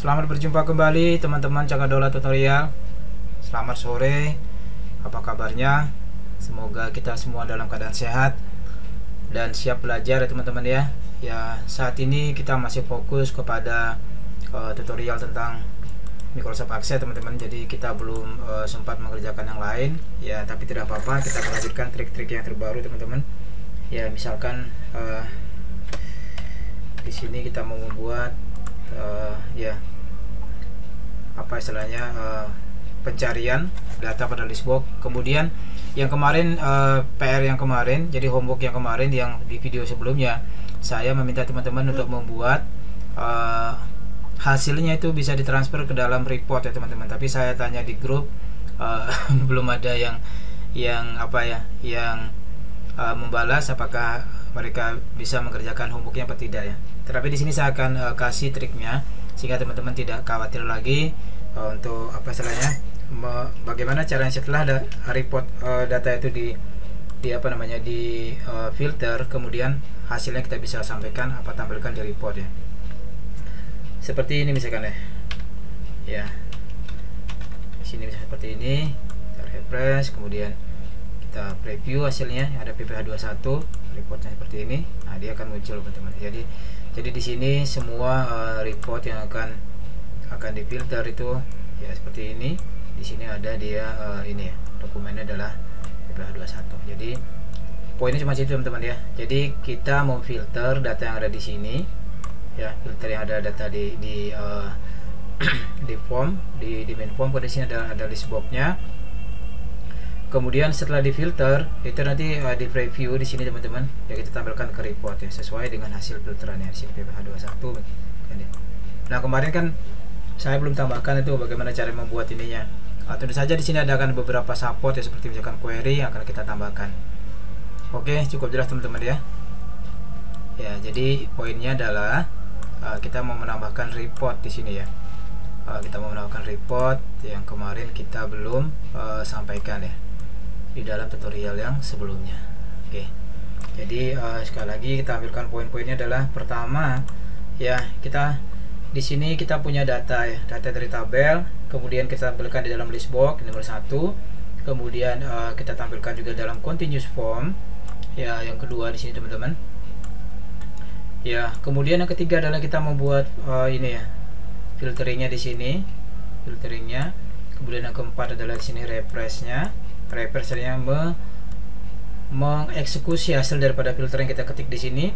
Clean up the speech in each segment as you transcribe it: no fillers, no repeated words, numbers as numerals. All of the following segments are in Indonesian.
Selamat berjumpa kembali teman-teman Cakadola Tutorial. Selamat sore, apa kabarnya? Semoga kita semua dalam keadaan sehat dan siap belajar ya teman-teman ya. Ya, saat ini kita masih fokus kepada tutorial tentang Microsoft Access teman-teman. Jadi kita belum sempat mengerjakan yang lain ya, tapi tidak apa-apa, kita melanjutkan trik-trik yang terbaru teman-teman. Ya, misalkan di sini kita mau membuat ya apa istilahnya pencarian data pada listbox. Kemudian yang kemarin PR yang kemarin, jadi homework yang kemarin yang di video sebelumnya, saya meminta teman-teman untuk membuat hasilnya itu bisa ditransfer ke dalam report ya teman-teman. Tapi saya tanya di grup belum ada yang apa ya, yang membalas apakah mereka bisa mengerjakan homeworknya apa tidak ya. Tetapi di sini saya akan kasih triknya sehingga teman-teman tidak khawatir lagi untuk apa istilahnya bagaimana caranya setelah report data itu di apa namanya di filter, kemudian hasilnya kita bisa sampaikan apa tampilkan di report ya. Seperti ini misalkan ya. Ya. Di sini bisa seperti ini. Kita refresh, kemudian kita preview hasilnya, ada PPH21, reportnya seperti ini. Nah, dia akan muncul teman-teman. Jadi di sini semua report yang akan difilter itu ya seperti ini. Di sini ada dia ini ya, dokumennya adalah PPH21. Jadi poinnya cuma itu teman-teman ya. Jadi kita mau filter data yang ada di sini ya, filter yang ada data di di form, di main form. Pada sini ada list box-nya. Kemudian setelah difilter itu nanti di preview di sini teman-teman ya, kita tampilkan ke report ya sesuai dengan hasil filterannya di sini PPH21 kan ya. Nah, kemarin kan saya belum tambahkan itu bagaimana cara membuat ininya. Tentu saja di sini ada akan beberapa support ya, seperti misalkan query yang akan kita tambahkan. Oke, cukup jelas teman-teman ya. Ya, jadi poinnya adalah kita mau menambahkan report di sini ya. Kita mau menambahkan report yang kemarin kita belum sampaikan ya di dalam tutorial yang sebelumnya. Oke. Jadi sekali lagi kita ambilkan poin-poinnya adalah pertama ya, kita di sini kita punya data ya, data dari tabel, kemudian kita tampilkan di dalam list box nomor 1, kemudian kita tampilkan juga dalam continuous form ya, yang kedua di sini teman-teman. Ya, kemudian yang ketiga adalah kita membuat ini ya, filteringnya di sini, filteringnya. Kemudian yang keempat adalah di sini refreshnya, refreshnya mengeksekusi hasil daripada filter yang kita ketik di sini.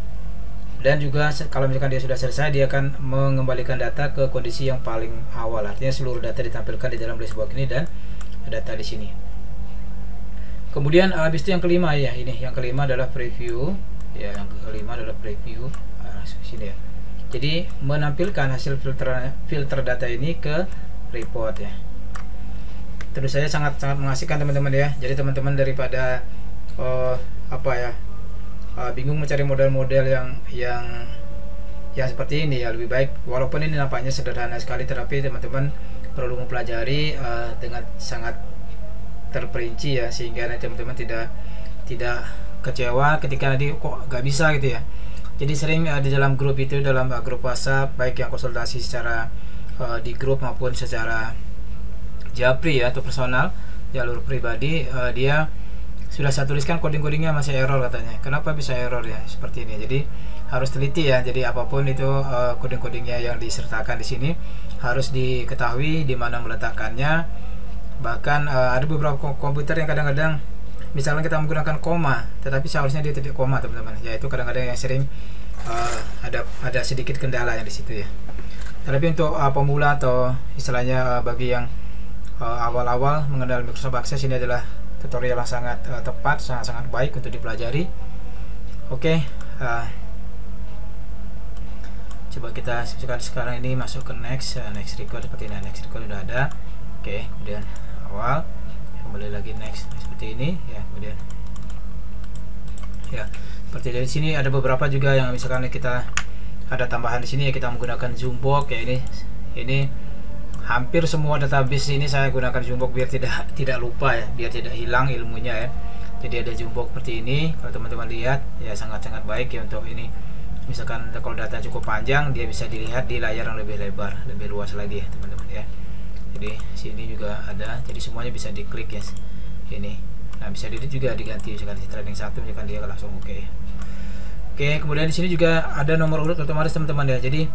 Dan juga kalau misalkan dia sudah selesai, dia akan mengembalikan data ke kondisi yang paling awal. Artinya seluruh data ditampilkan di dalam list box ini dan data di sini. Kemudian habis itu yang kelima ya, ini yang kelima adalah preview ya, yang kelima adalah preview sini ya. Jadi menampilkan hasil filter data ini ke report ya. Tentu saja sangat mengasihkan teman-teman ya. Jadi teman-teman daripada apa ya, bingung mencari model-model yang seperti ini ya, lebih baik walaupun ini nampaknya sederhana sekali, tetapi teman-teman perlu mempelajari dengan sangat terperinci ya, sehingga nanti teman-teman tidak kecewa ketika nanti kok nggak bisa gitu ya. Jadi sering di dalam grup itu, dalam grup WhatsApp, baik yang konsultasi secara di grup maupun secara japri ya, atau personal jalur pribadi, dia sudah saya tuliskan coding-codingnya masih error katanya. Kenapa bisa error ya seperti ini? Jadi harus teliti ya. Jadi apapun itu coding-codingnya yang disertakan di sini harus diketahui di mana meletakkannya. Bahkan ada beberapa komputer yang kadang-kadang misalnya kita menggunakan koma, tetapi seharusnya dia titik koma teman-teman. Yaitu kadang-kadang yang sering ada sedikit kendala yang di situ ya. Tapi untuk pemula atau istilahnya bagi yang awal-awal mengenal Microsoft Access, ini adalah tutorial yang sangat tepat, sangat baik untuk dipelajari. Oke, coba kita sekarang ini masuk ke next record seperti ini. Next record sudah ada. Oke, kemudian awal, kembali lagi next seperti ini ya. Kemudian ya seperti dari sini ada beberapa juga yang misalkan kita ada tambahan di sini ya, kita menggunakan zoom box ya. Ini hampir semua database ini saya gunakan zoom box biar tidak lupa ya, biar tidak hilang ilmunya ya. Jadi ada zoom box seperti ini, kalau teman-teman lihat ya sangat-sangat baik ya untuk ini misalkan kalau data cukup panjang, dia bisa dilihat di layar yang lebih lebar, lebih luas lagi ya teman-teman ya. Jadi sini juga ada, jadi semuanya bisa diklik ya ini. Nah bisa dilihat juga diganti, misalkan di training 1 misalkan dia langsung oke. Oke, kemudian di sini juga ada nomor urut otomatis teman-teman ya. Jadi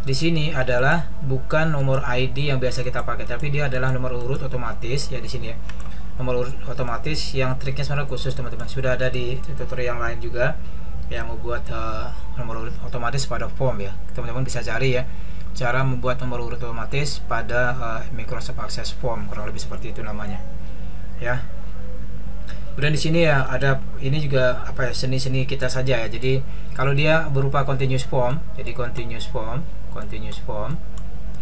di sini adalah bukan nomor ID yang biasa kita pakai, tapi dia adalah nomor urut otomatis ya di sini ya. Nomor urut otomatis yang triknya sebenarnya khusus teman-teman. Sudah ada di tutorial lain juga yang membuat nomor urut otomatis pada form ya. Teman-teman bisa cari ya cara membuat nomor urut otomatis pada Microsoft Access Form, kurang lebih seperti itu namanya ya. Kemudian di sini ya ada ini juga apa ya, seni-seni kita saja ya. Jadi kalau dia berupa continuous form, jadi continuous form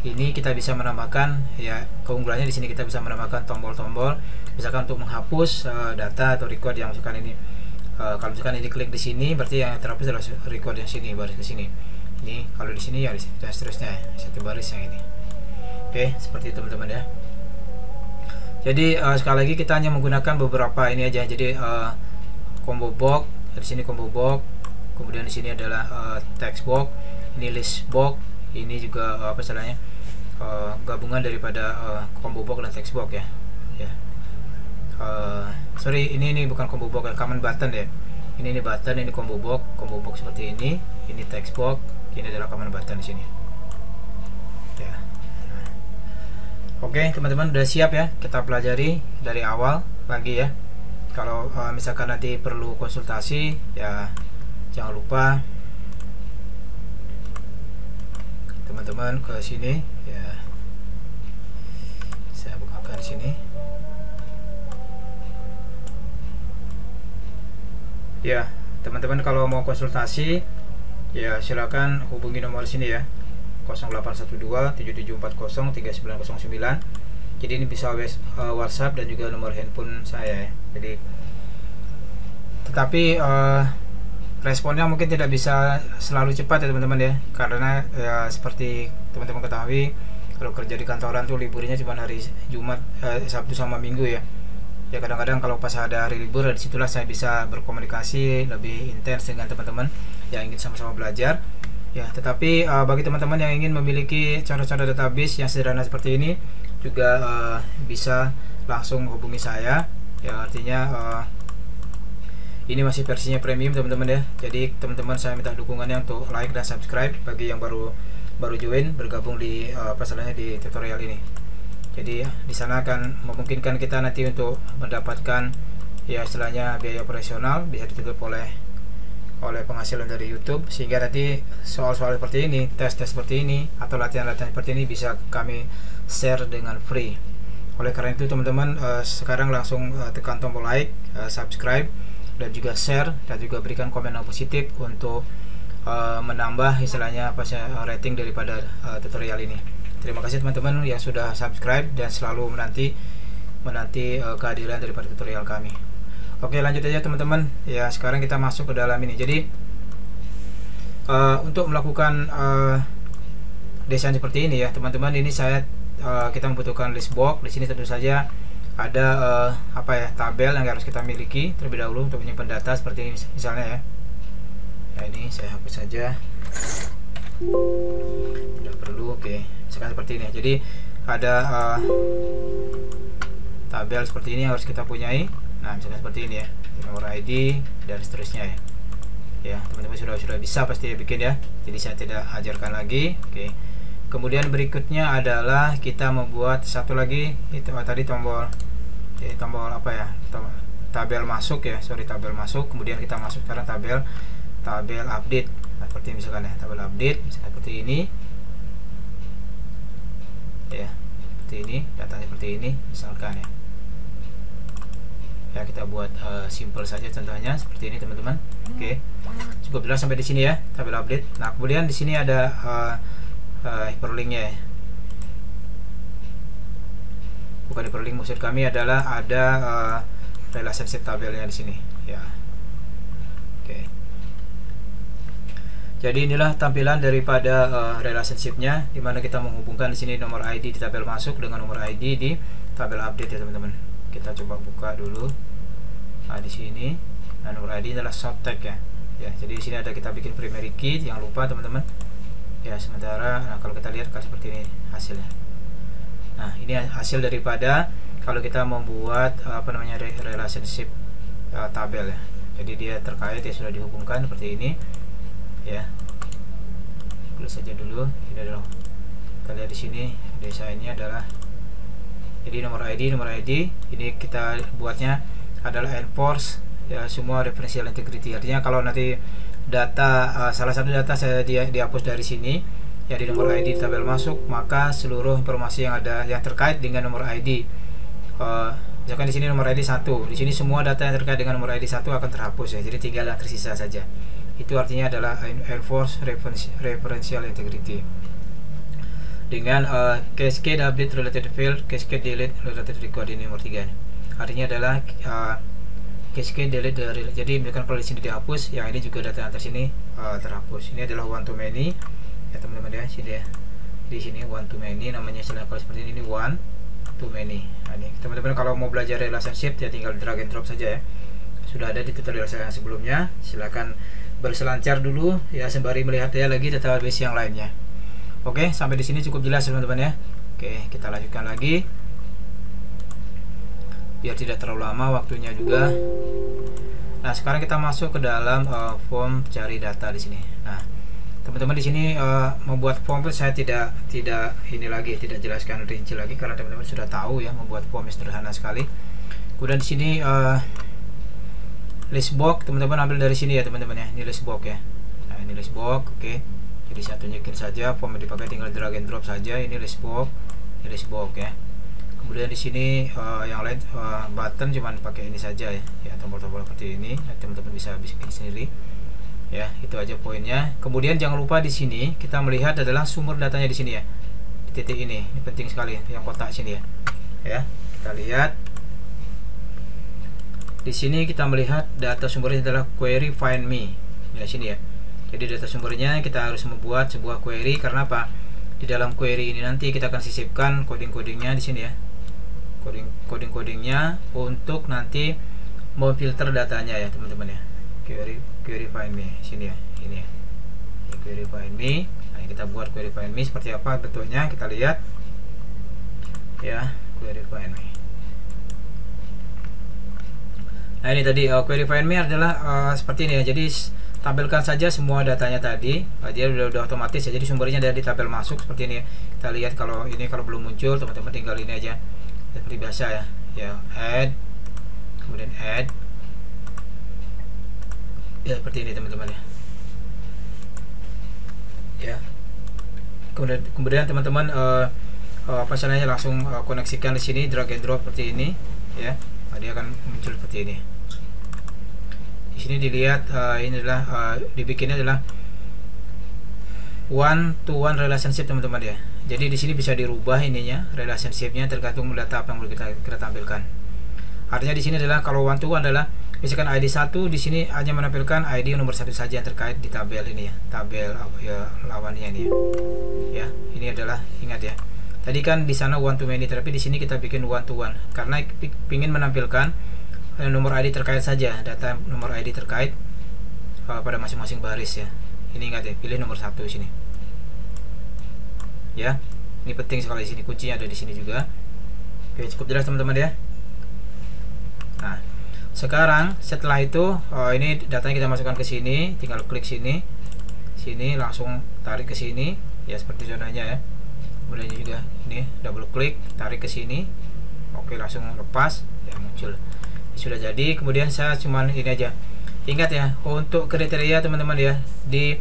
ini kita bisa menambahkan ya, keunggulannya di sini kita bisa menambahkan tombol-tombol misalkan untuk menghapus data atau record yang misalkan ini. Kalau misalkan ini klik di sini, berarti yang terhapus adalah record yang sini, baris ke sini. Ini kalau di sini ya dan seterusnya ya, satu baris yang ini. Oke, seperti itu teman-teman ya. Jadi sekali lagi kita hanya menggunakan beberapa ini aja. Jadi combo box, di sini combo box, kemudian di sini adalah text box, ini list box, ini juga apa istilahnya gabungan daripada combo box dan text box ya. Ya. Sorry, ini bukan combo box, command button ya. Ini button, ini combo box seperti ini text box, ini adalah command button di sini. Ya. Oke, teman-teman udah siap ya, kita pelajari dari awal lagi ya. Kalau misalkan nanti perlu konsultasi ya jangan lupa teman-teman ke sini ya. Saya bukakan sini. Ya, teman-teman kalau mau konsultasi ya silakan hubungi nomor sini ya. 0812-7740-3909. Jadi ini bisa WhatsApp dan juga nomor handphone saya ya. Jadi tetapi responnya mungkin tidak bisa selalu cepat ya teman-teman ya, karena ya seperti teman-teman ketahui kalau kerja di kantoran tuh liburnya cuma hari Jumat, Sabtu sama Minggu ya. Ya kadang-kadang kalau pas ada hari libur, disitulah saya bisa berkomunikasi lebih intens dengan teman-teman yang ingin sama-sama belajar ya. Tetapi bagi teman-teman yang ingin memiliki contoh-contoh database yang sederhana seperti ini juga bisa langsung hubungi saya ya. Artinya ini masih versinya premium teman-teman ya. Jadi teman-teman saya minta dukungannya untuk like dan subscribe bagi yang baru join bergabung di di tutorial ini. Jadi di sana akan memungkinkan kita nanti untuk mendapatkan ya istilahnya biaya operasional bisa ditutup oleh penghasilan dari YouTube, sehingga nanti soal-soal seperti ini, tes-tes seperti ini atau latihan-latihan seperti ini bisa kami share dengan free. Oleh karena itu teman-teman sekarang langsung tekan tombol like, subscribe dan juga share, dan juga berikan komen yang positif untuk menambah istilahnya rating daripada tutorial ini. Terima kasih teman-teman yang sudah subscribe dan selalu menanti kehadiran daripada tutorial kami. Oke, lanjut aja teman-teman. Ya, sekarang kita masuk ke dalam ini. Jadi untuk melakukan desain seperti ini ya, teman-teman, ini kita membutuhkan list box. Di sini tentu saja ada tabel yang harus kita miliki terlebih dahulu untuk menyimpan data seperti ini misalnya ya. Ya, ini saya hapus saja. Tidak perlu. Oke. Misalkan seperti ini. Jadi ada tabel seperti ini yang harus kita punyai. Nah, misalkan seperti ini ya, nomor ID dan seterusnya ya. Ya, teman-teman sudah bisa pasti ya bikin ya. Jadi saya tidak ajarkan lagi. Oke. Kemudian berikutnya adalah kita membuat satu lagi itu tadi tombol tabel masuk ya. Tabel masuk. Kemudian kita masuk sekarang tabel update. Nah, seperti misalkan ya, tabel update misalkan seperti ini. Ya, seperti ini, datanya seperti ini misalkan ya. Ya, kita buat simple saja contohnya seperti ini teman-teman. Oke. Cukup jelas sampai di sini ya, tabel update. Nah, kemudian di sini ada hyperlinknya ya. Bukan hyperlink, maksud kami adalah ada relationship tabelnya di sini ya. Oke. Jadi inilah tampilan daripada relationship-nya, di mana kita menghubungkan di sini nomor ID di tabel masuk dengan nomor ID di tabel update ya teman-teman. Kita coba buka dulu. Nah, di sini nomor ID adalah short tag ya. ya. Jadi di sini ada kita bikin primary key, jangan lupa teman-teman ya. Sementara kalau kita lihat kan seperti ini hasilnya. Nah, ini hasil daripada kalau kita membuat relationship tabel ya. Jadi dia terkait ya, sudah dihubungkan seperti ini ya. Close saja dulu. Ini adalah, kita lihat di sini desainnya adalah, jadi nomor ID ini kita buatnya adalah enforce ya, semua referential integrity. Artinya kalau nanti data salah satu data saya dihapus dari sini ya, di nomor ID tabel masuk, maka seluruh informasi yang ada yang terkait dengan nomor ID, misalkan di sini nomor ID 1, di sini semua data yang terkait dengan nomor ID 1 akan terhapus ya. Jadi tinggal yang tersisa saja. Itu artinya adalah enforce referential integrity. Dengan cascade update related field, cascade delete related record, ini nomor 3. Artinya adalah cascade delete dari, jadi misalkan kalau di sini dihapus, yang ini juga data yang tersini terhapus. Ini adalah one to many ya teman-teman ya, sini ya. Di sini one to many namanya, istilah kalau seperti ini one to many. Nah, ini teman-teman kalau mau belajar relationship ya tinggal drag and drop saja ya. Sudah ada di tutorial saya sebelumnya. Silakan berselancar dulu ya sembari melihat ya lagi database yang lainnya. Oke, sampai di sini cukup jelas teman-teman ya. Oke, kita lanjutkan lagi. Biar tidak terlalu lama waktunya juga. Nah, sekarang kita masuk ke dalam form cari data di sini. Nah, teman-teman di sini membuat form saya tidak ini lagi, tidak jelaskan rinci lagi karena teman-teman sudah tahu ya, membuat form sederhana sekali. Kemudian di sini list box teman-teman ambil dari sini ya teman-teman ya. Ini list box ya. Nah, ini list box, oke. Jadi saya tunjukin saja form yang dipakai, tinggal drag and drop saja. Ini list box ya. Kemudian di sini yang lain button cuman pakai ini saja ya. Ya, tombol-tombol seperti ini. Teman-teman bisa bikin sendiri. Ya, itu aja poinnya. Kemudian jangan lupa di sini kita melihat adalah sumber datanya di sini ya. Di titik ini penting sekali yang kotak sini ya. Ya, kita lihat. Di sini kita melihat data sumbernya adalah query find me. Ya, sini ya. Jadi data sumbernya kita harus membuat sebuah query, karena apa? Di dalam query ini nanti kita akan sisipkan coding-codingnya di sini ya. Coding-codingnya untuk nanti memfilter datanya ya, teman-teman ya. Query find me sini ya. Ini ya. Query find me. Nah, kita buat query find me seperti apa bentuknya, kita lihat. Ya, query find me. Nah, ini tadi query find me adalah seperti ini ya. Jadi tampilkan saja semua datanya tadi. Dia udah otomatis ya. Jadi sumbernya ada di tabel masuk seperti ini ya. Kita lihat kalau ini kalau belum muncul, teman-teman tinggal ini aja. Seperti biasa ya. Ya, add. Kemudian add. Ya, seperti ini teman-teman ya. Ya. Kemudian teman-teman apa istilahnya langsung koneksikan di sini, drag and drop seperti ini ya. Nah, dia akan muncul seperti ini. Di sini dilihat ini adalah dibikinnya adalah one to one relationship teman-teman ya. Jadi di sini bisa dirubah ininya, relationshipnya tergantung data apa yang mau kita tampilkan. Artinya di sini adalah kalau one to one adalah misalkan ID 1 di sini hanya menampilkan ID nomor 1 saja yang terkait di tabel ini ya, tabel ya lawannya ini ya. Ya, ini adalah ingat ya. Tadi kan di sana one to many, tapi di sini kita bikin one to one karena ingin menampilkan nomor ID terkait saja, data nomor ID terkait pada masing-masing baris ya. Ini ingat ya, pilih nomor 1 sini. Ya, ini penting sekali di sini, kuncinya ada di sini juga. Oke, cukup jelas teman-teman ya. Nah, sekarang setelah itu ini datanya kita masukkan ke sini, tinggal klik sini, langsung tarik ke sini ya seperti contohnya ya. Kemudian juga ini double klik, tarik ke sini. Oke, langsung lepas ya, muncul. Sudah jadi. Kemudian saya cuman ini aja, ingat ya, untuk kriteria teman-teman ya, di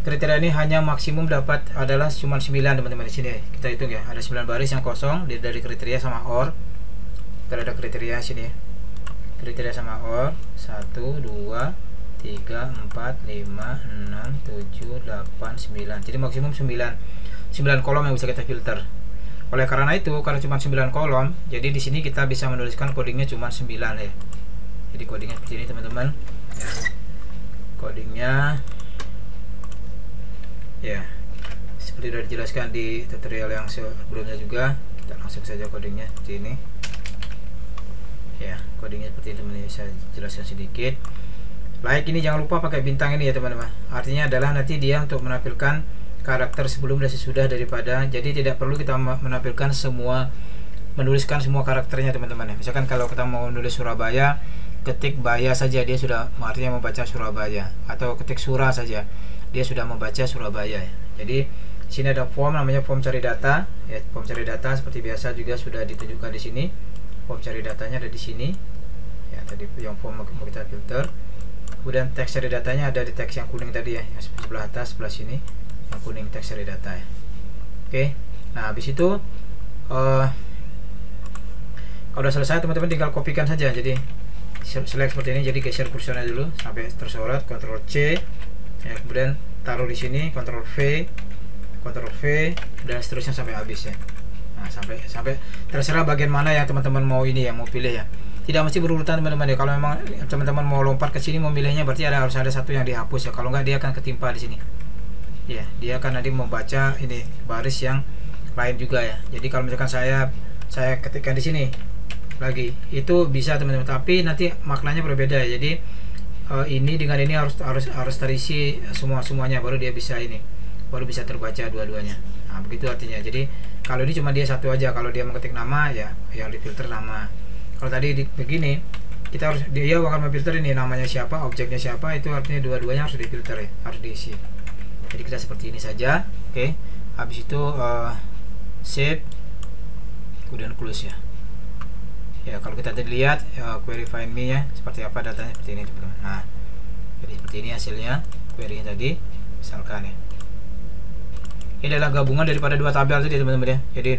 kriteria ini hanya maksimum dapat adalah cuma 9 teman-teman. Di sini kita hitung ya, ada 9 baris yang kosong dari kriteria sama OR. Kita ada kriteria sini, kriteria sama OR 1, 2, 3, 4, 5, 6, 7, 8, 9. Jadi maksimum 9 kolom yang bisa kita filter. Oleh karena itu, karena cuma 9 kolom, jadi di sini kita bisa menuliskan codingnya cuma 9 ya. Jadi codingnya seperti ini teman-teman. Codingnya ya seperti sudah dijelaskan di tutorial yang sebelumnya juga. Kita langsung saja codingnya seperti ini. Ya, codingnya seperti ini teman-teman, saya jelaskan sedikit. Like ini jangan lupa pakai bintang ini ya teman-teman. Artinya adalah nanti dia untuk menampilkan karakter sebelum dan sesudah daripada, jadi tidak perlu kita menampilkan semua, menuliskan semua karakternya teman-teman ya. Misalkan kalau kita mau nulis Surabaya, ketik Baya saja dia sudah artinya membaca Surabaya, atau ketik Sura saja dia sudah membaca Surabaya ya. Jadi sini ada form namanya form cari data ya. Form cari data seperti biasa juga sudah ditunjukkan di sini. Form cari datanya ada di sini ya, tadi yang form mau kita filter. Kemudian teks cari datanya ada di teks yang kuning tadi ya, yang sebelah atas sebelah sini yang kuning, teks cari data ya. Oke, nah habis itu kalau udah selesai teman-teman tinggal kopikan saja. Jadi select seperti ini, jadi geser kursornya dulu sampai tersorot, Ctrl C ya, kemudian taruh di sini, Ctrl V dan seterusnya sampai habis ya. Nah, sampai terserah bagian mana yang teman-teman mau ini ya, mau pilih ya. Tidak mesti berurutan teman-teman ya. Kalau memang teman-teman mau lompat ke sini mau milihnya, berarti harus ada satu yang dihapus ya. Kalau enggak dia akan ketimpa di sini. Ya, dia akan nanti membaca ini baris yang lain juga ya. Jadi kalau misalkan saya ketikkan di sini lagi, itu bisa teman-teman, tapi nanti maknanya berbeda ya. Jadi ini dengan ini harus terisi semuanya, baru dia bisa ini, baru bisa terbaca dua-duanya. Nah, begitu artinya. Jadi kalau ini cuma dia satu aja, kalau dia mengetik nama ya yang difilter nama. Kalau tadi begini, kita harus, dia akan memfilter ini namanya siapa, objeknya siapa, itu artinya dua-duanya harus difilter ya, harus diisi. Jadi kita seperti ini saja. Oke, habis itu save, kemudian close ya. Ya kalau kita tadi lihat query find me ya, seperti apa datanya, seperti ini teman-teman. Nah, jadi seperti ini hasilnya query-nya tadi misalkan ya. Ini adalah gabungan daripada dua tabel tadi teman-teman ya. Jadi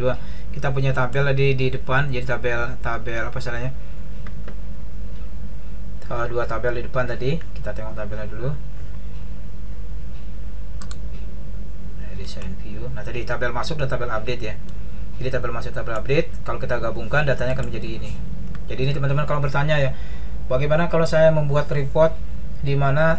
kita punya tabel tadi di depan, jadi tabel apa salahnya, dua tabel di depan tadi. Kita tengok tabelnya dulu. Nah, design view. Nah tadi tabel masuk dan tabel update ya. Jadi tabel masuk, tabel update, kalau kita gabungkan datanya akan menjadi ini. Jadi ini teman-teman kalau bertanya ya, bagaimana kalau saya membuat report di mana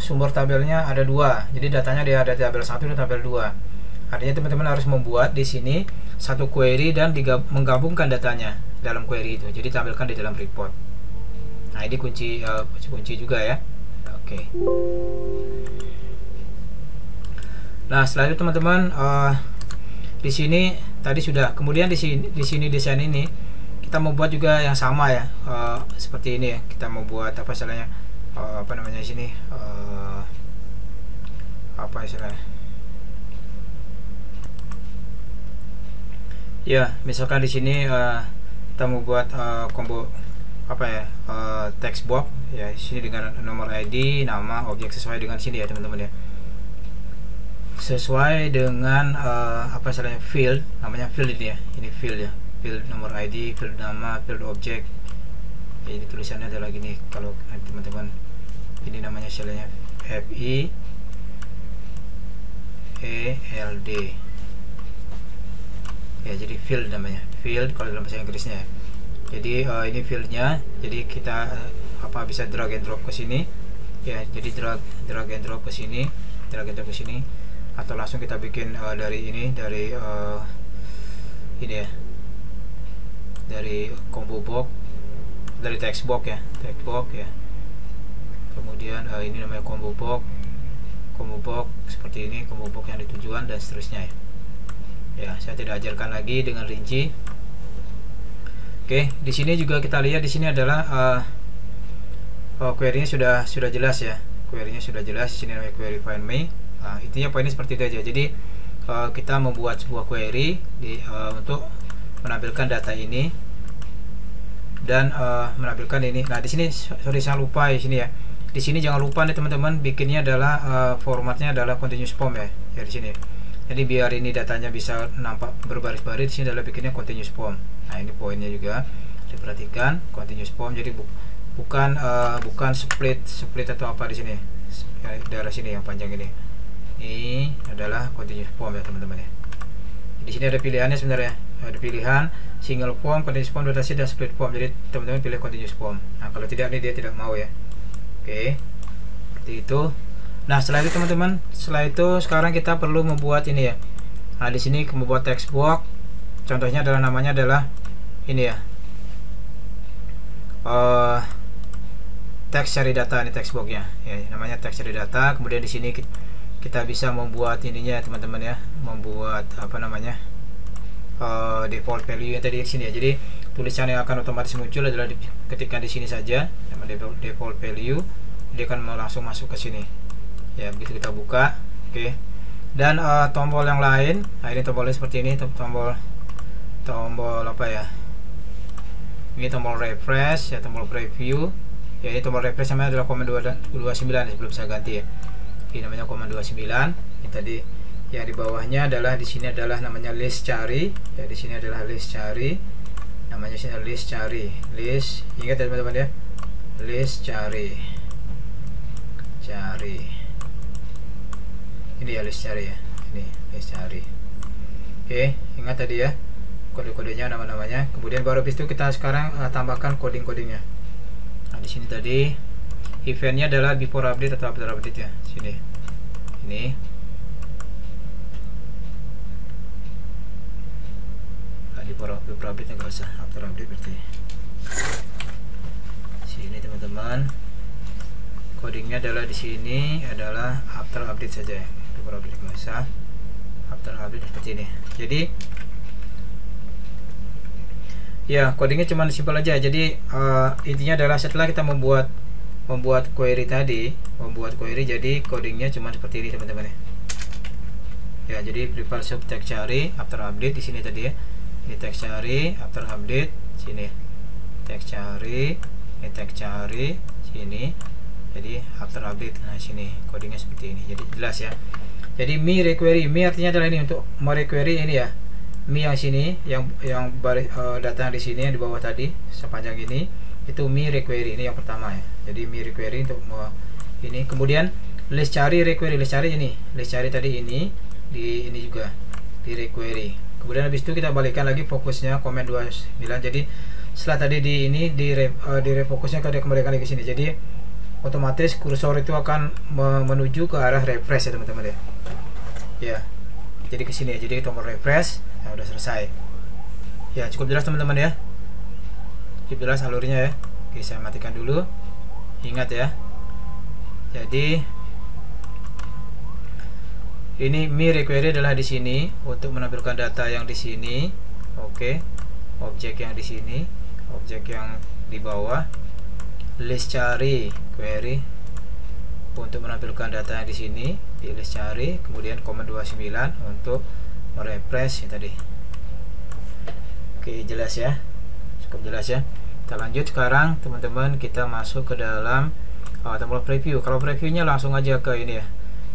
sumber tabelnya ada dua, jadi datanya dia ada tabel 1 dan tabel 2. Artinya teman-teman harus membuat di sini satu query dan menggabungkan datanya dalam query itu, jadi tampilkan di dalam report. Nah ini kunci juga ya. Oke. Nah setelah itu teman-teman di sini tadi sudah, kemudian di sini desain ini kita mau buat juga yang sama ya, seperti ini ya. Kita mau buat apa istilahnya, apa namanya di sini, apa istilahnya ya, misalkan di sini kita mau buat combo apa ya, text box ya, di sini dengan nomor ID, nama, objek sesuai dengan sini ya teman-teman ya, sesuai dengan apa istilahnya, field, namanya field ini ya, ini field ya, field nomor ID, field nama, field objek ya. Ini tulisannya adalah gini, kalau teman-teman ini namanya istilahnya FIELD ya, jadi field namanya, field kalau dalam bahasa Inggrisnya ya. Jadi ini fieldnya, jadi kita bisa drag and drop ke sini ya, jadi drag and drop ke sini, atau langsung kita bikin dari ini, dari ini ya, dari combo box, dari text box ya, kemudian ini namanya combo box seperti ini, combo box yang ditujuan dan seterusnya ya. Ya, saya tidak ajarkan lagi dengan rinci. Oke, di sini juga kita lihat, di sini adalah query-nya sudah jelas ya. Query-nya sudah jelas, di sini namanya query find me. Intinya poinnya seperti itu aja. Jadi kita membuat sebuah query untuk menampilkan data ini dan menampilkan ini. Nah, di sini sorry saya lupa di sini ya. Di sini jangan lupa nih teman-teman, bikinnya adalah formatnya adalah continuous form ya. Ya di sini. Jadi biar ini datanya bisa nampak berbaris-baris, di sini adalah bikinnya continuous form. Nah, ini poinnya juga diperhatikan, continuous form. Jadi bukan split atau apa di sini. Daerah sini yang panjang ini. Ini adalah continuous form ya teman-teman ya. Di sini ada pilihannya sebenarnya. Ada pilihan single form, continuous form, dotasi, dan split form. Jadi teman-teman pilih continuous form. Nah, kalau tidak ini dia tidak mau ya. Oke. Seperti itu. Nah, setelah itu teman-teman, sekarang kita perlu membuat ini ya. Nah, di sini membuat text box. Contohnya adalah namanya adalah ini ya. teks cari data, ini text boxnya ya, namanya teks cari data. Kemudian di sini kita bisa membuat ininya teman-teman ya, membuat apa namanya default value yang tadi di sini ya. Jadi tulisan yang akan otomatis muncul adalah ketika di sini saja nama default value, dia akan langsung masuk ke sini ya. Begitu kita buka, oke. Dan tombol yang lain, nah ini tombolnya seperti ini, tombol apa ya, ini tombol refresh ya, tombol preview ya. Ini tombol refresh namanya adalah command 29 sebelum saya ganti ya, ini namanya command 29. Ini tadi yang di bawahnya adalah, di sini adalah namanya list cari ya, di sini adalah list cari, namanya sini list cari, list, ingat ya teman-teman ya, list cari ini ya, list cari ya, ini list cari. Oke, ingat tadi ya kode-kodenya, nama-namanya. Kemudian baru habis itu kita sekarang tambahkan coding-codingnya. Nah, di sini tadi eventnya adalah before update atau after update ya, sini ini. Before update nggak usah, after update berarti sini teman-teman. Codingnya adalah di sini adalah after update saja ya, before update nggak usah, after update seperti ini. Jadi ya codingnya cuma simpel aja. Jadi intinya adalah setelah kita membuat query tadi, jadi codingnya cuma seperti ini teman-teman ya. Jadi prepare sub text cari after update di sini tadi ya. Ini text cari after update, sini text cari, ini text cari sini, jadi after update. Nah sini codingnya seperti ini, jadi jelas ya. Jadi me requery, me artinya adalah ini untuk merequery ini ya, me yang sini, yang data di sini yang di bawah tadi sepanjang ini, itu me requery, ini yang pertama ya. Jadi me requery untuk ini. Kemudian list cari requery, list cari ini, list cari tadi ini di ini juga di requery. Kemudian habis itu kita balikkan lagi fokusnya command 29. Jadi setelah tadi di ini di refokusnya kita kembalikan lagi ke sini. Jadi otomatis kursor itu akan menuju ke arah refresh ya teman-teman ya. Ya. Jadi ke sini ya. Jadi tombol refresh. Nah, udah selesai. Ya, cukup jelas teman-teman ya. Cukup jelas alurnya ya. Oke, saya matikan dulu. Ingat ya. Jadi ini me requery adalah di sini untuk menampilkan data yang di sini. Oke. Objek yang di sini, objek yang di bawah. List cari query untuk menampilkan data yang di sini di list cari. Kemudian command 29 untuk merefresh ya tadi. Oke, jelas ya. Cukup jelas ya. Kita lanjut sekarang teman-teman, kita masuk ke dalam tombol preview. Kalau previewnya langsung aja ke ini ya.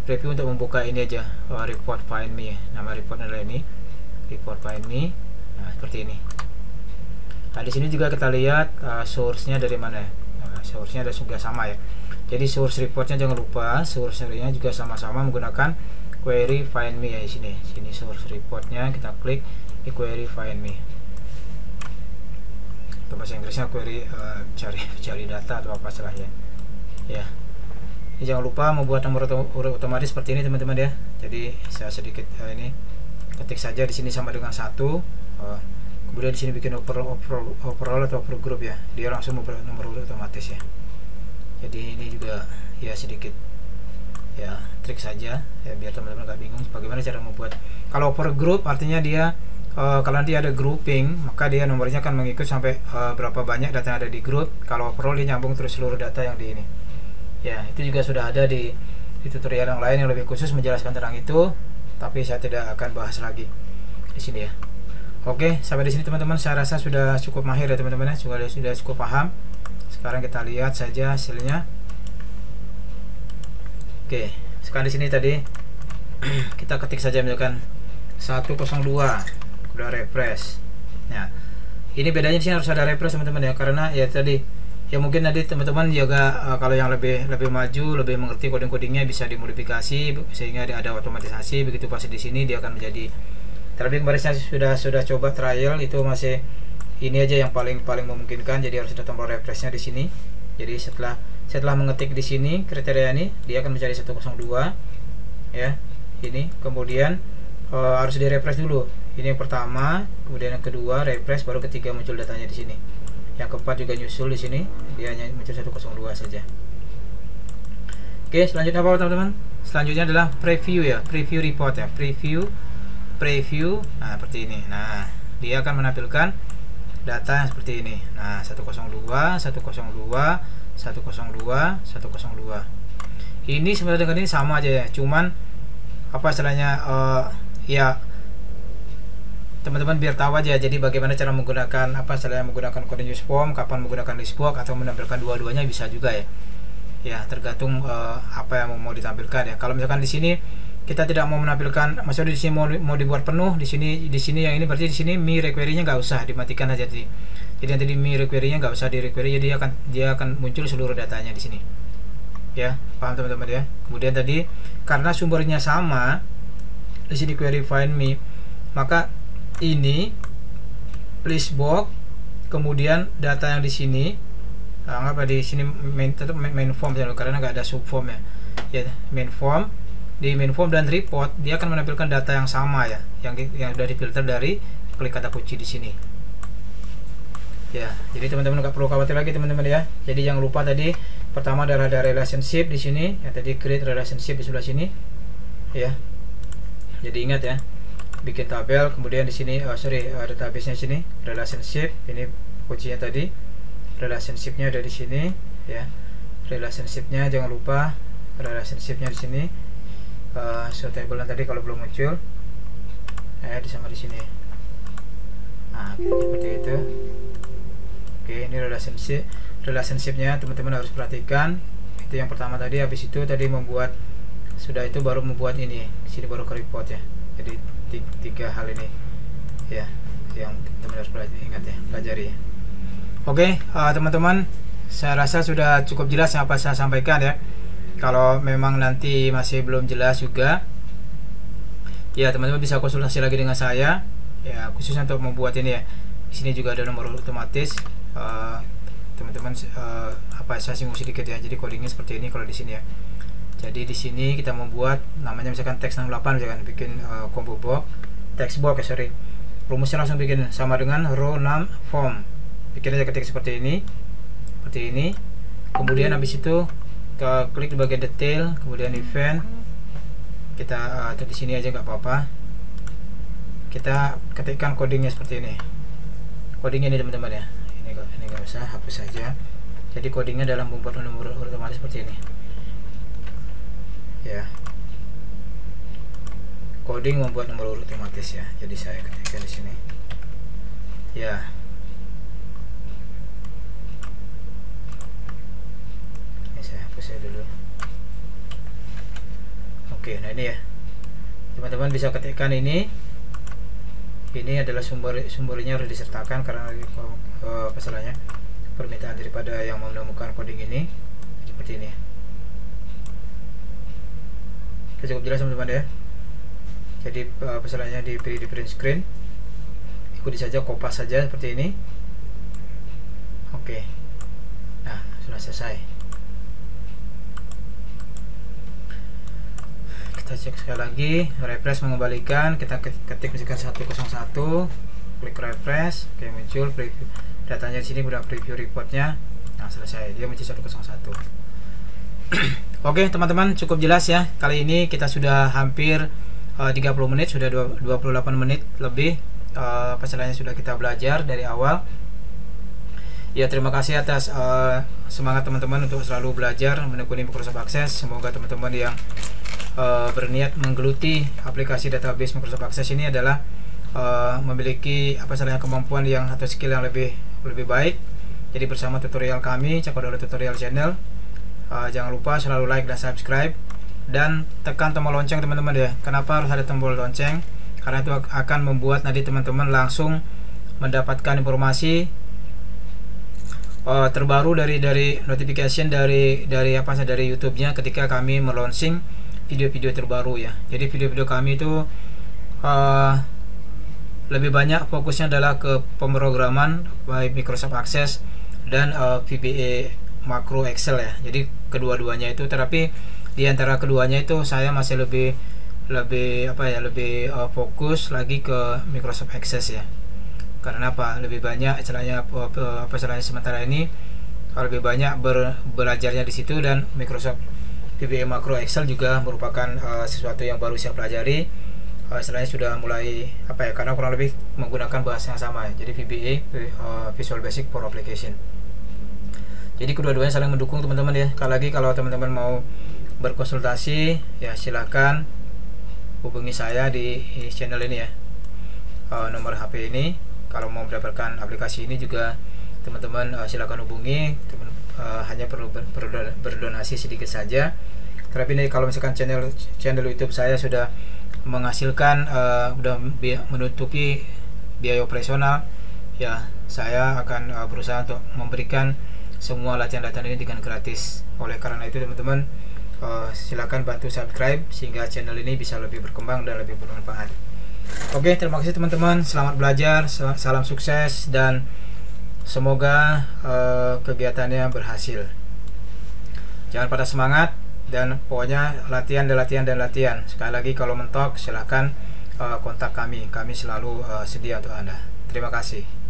Preview untuk membuka ini aja, report find me. Nama report adalah ini, report find me. Nah, seperti ini. Nah, di sini juga kita lihat source-nya dari mana. Nah, source-nya ada juga sama ya. Jadi source reportnya jangan lupa, source-nya juga sama-sama menggunakan query find me ya di sini. Sini source reportnya kita klik di query find me. Atau bahasa Inggrisnya query cari data atau apa salahnya. Ya. Jangan lupa membuat nomor urut otomatis seperti ini teman-teman ya. Jadi saya sedikit ini ketik saja di sini sama dengan 1. Kemudian di sini bikin overall atau over group ya. Dia langsung membuat nomor urut otomatis ya. Jadi ini juga ya sedikit ya trik saja ya, biar teman-teman gak bingung bagaimana cara membuat. Kalau over group artinya dia kalau nanti ada grouping, maka dia nomornya akan mengikut sampai berapa banyak data yang ada di grup. Kalau overall dia nyambung terus seluruh data yang di ini. Ya, itu juga sudah ada di tutorial yang lain yang lebih khusus menjelaskan tentang itu, tapi saya tidak akan bahas lagi di sini ya. Oke, sampai di sini teman-teman, saya rasa sudah cukup mahir ya teman-teman ya, sudah cukup paham. Sekarang kita lihat saja hasilnya. Oke, sekarang di sini tadi kita ketik saja misalkan 102, udah refresh. Nah, ini bedanya di sini harus ada refresh teman-teman ya, karena ya tadi ya mungkin nanti teman-teman juga kalau yang lebih maju, lebih mengerti coding-codingnya bisa dimodifikasi sehingga ada otomatisasi. Begitu pas di sini dia akan menjadi, terlebih kemarin saya sudah coba trial itu masih ini aja yang paling memungkinkan. Jadi harus ada tombol refreshnya di sini. Jadi setelah mengetik di sini kriteria ini dia akan mencari 102 ya. Ini kemudian harus di refresh dulu. Ini yang pertama, kemudian yang kedua refresh, baru ketiga muncul datanya di sini. Yang keempat juga nyusul di sini, dia hanya muncul 102 saja. Oke, selanjutnya apa teman-teman? Selanjutnya adalah preview ya, preview report ya, preview. Nah, seperti ini. Nah, dia akan menampilkan data yang seperti ini. Nah, 102, 102, 102, 102. Ini sebenarnya dengan ini sama aja ya, cuman apa istilahnya ya teman-teman biar tahu aja. Jadi bagaimana cara menggunakan apa istilahnya menggunakan kode news form, kapan menggunakan list box atau menampilkan dua-duanya bisa juga ya. Ya, tergantung apa yang mau ditampilkan ya. Kalau misalkan di sini kita tidak mau menampilkan, maksudnya di sini mau dibuat penuh, di sini yang ini berarti di sini me require-nya nggak usah dimatikan aja tadi. Jadi nanti di me require-nya nggak usah di require, jadi dia akan muncul seluruh datanya di sini. Ya, paham teman-teman ya. Kemudian tadi karena sumbernya sama, di sini query find me, maka ini list box, kemudian data yang di sini anggaplah di sini main form karena nggak ada subform ya, main form. Di main form dan report dia akan menampilkan data yang sama ya, yang sudah difilter dari klik kata kunci di sini ya. Jadi teman-teman nggak perlu khawatir lagi teman-teman ya. Jadi jangan lupa tadi pertama adalah ada relationship di sini ya, tadi create relationship di sebelah sini ya. Jadi ingat ya, bikin tabel, kemudian di sini database-nya sini relationship, ini kuncinya tadi. Relationship-nya ada di sini ya. Relationship-nya jangan lupa, relationship-nya di sini. Table tadi kalau belum muncul sama di sini. Nah, seperti itu. Oke, ini relationship-nya teman-teman harus perhatikan. Itu yang pertama tadi. Habis itu tadi membuat, sudah itu baru membuat ini. Di sini baru ke report ya. Jadi tiga hal ini ya yang teman-teman harus ingat ya, pelajari ya. Oke, teman-teman, saya rasa sudah cukup jelas yang apa saya sampaikan ya. Kalau memang nanti masih belum jelas juga ya, teman-teman bisa konsultasi lagi dengan saya ya, khususnya untuk membuat ini ya. Di sini juga ada nomor otomatis. Teman-teman saya singgung sedikit ya. Jadi codingnya seperti ini kalau di sini ya. Jadi di sini kita membuat namanya misalkan teks 68, misalkan bikin combo box, text box rumusnya langsung bikin sama dengan row 6 form. Bikin aja ketik seperti ini, kemudian habis itu kita klik di bagian detail, kemudian event, kita di sini aja nggak apa-apa, kita ketikkan codingnya seperti ini. Codingnya ini teman-teman ya, ini nggak usah, hapus saja. Jadi codingnya dalam membuat nomor otomatis seperti ini ya, coding membuat nomor urut otomatis ya. Jadi saya ketikkan di sini ya. Saya dulu. Oke, nah ini ya teman-teman bisa ketikkan ini adalah sumbernya harus disertakan karena masalahnya permintaan daripada yang menemukan coding ini seperti ini. Cukup jelas teman-teman ya. Jadi masalahnya di print screen, ikuti saja, kopas saja seperti ini. Oke, nah sudah selesai. Kita cek sekali lagi, refresh mengembalikan, kita ketik misalkan 101, klik refresh, oke muncul preview datanya di sini, udah preview reportnya. Nah selesai, dia muncul 101. Oke teman-teman, cukup jelas ya. Kali ini kita sudah hampir 30 menit, sudah 28 menit lebih sudah kita belajar dari awal ya. Terima kasih atas semangat teman-teman untuk selalu belajar menekuni Microsoft Access. Semoga teman-teman yang berniat menggeluti aplikasi database Microsoft Access ini adalah memiliki kemampuan yang atau skill yang lebih baik. Jadi bersama tutorial kami Cakodoro Tutorial Channel, jangan lupa selalu like dan subscribe dan tekan tombol lonceng teman-teman ya. Kenapa harus ada tombol lonceng? Karena itu akan membuat nanti teman-teman langsung mendapatkan informasi terbaru dari notification dari YouTube-nya ketika kami meluncing video-video terbaru ya. Jadi video-video kami itu lebih banyak fokusnya adalah ke pemrograman baik Microsoft Access dan VBA makro Excel ya. Jadi kedua-duanya itu, tetapi di antara keduanya itu saya masih lebih fokus lagi ke Microsoft Access ya. Karena apa? Lebih banyak istilahnya apa istilahnya sementara ini lebih banyak belajarnya di situ, dan Microsoft VBA Makro Excel juga merupakan sesuatu yang baru saya pelajari. Istilahnya sudah mulai apa ya, karena kurang lebih menggunakan bahasa yang sama ya. Jadi VBA Visual Basic for Application. Jadi kedua-duanya saling mendukung teman-teman ya. Lagi kalau teman-teman mau berkonsultasi ya silahkan hubungi saya di channel ini ya, nomor HP ini. Kalau mau mendapatkan aplikasi ini juga teman-teman silakan hubungi. Hanya perlu berdonasi sedikit saja. Tapi ini kalau misalkan channel YouTube saya sudah menghasilkan sudah menutupi biaya operasional ya, saya akan berusaha untuk memberikan semua latihan-latihan ini dengan gratis. Oleh karena itu teman-teman silakan bantu subscribe sehingga channel ini bisa lebih berkembang dan lebih bermanfaat. Oke, terima kasih teman-teman. Selamat belajar, salam sukses, dan semoga kegiatannya berhasil. Jangan pada semangat, dan pokoknya latihan dan latihan dan latihan. Sekali lagi kalau mentok silahkan kontak kami selalu sedia untuk Anda. Terima kasih.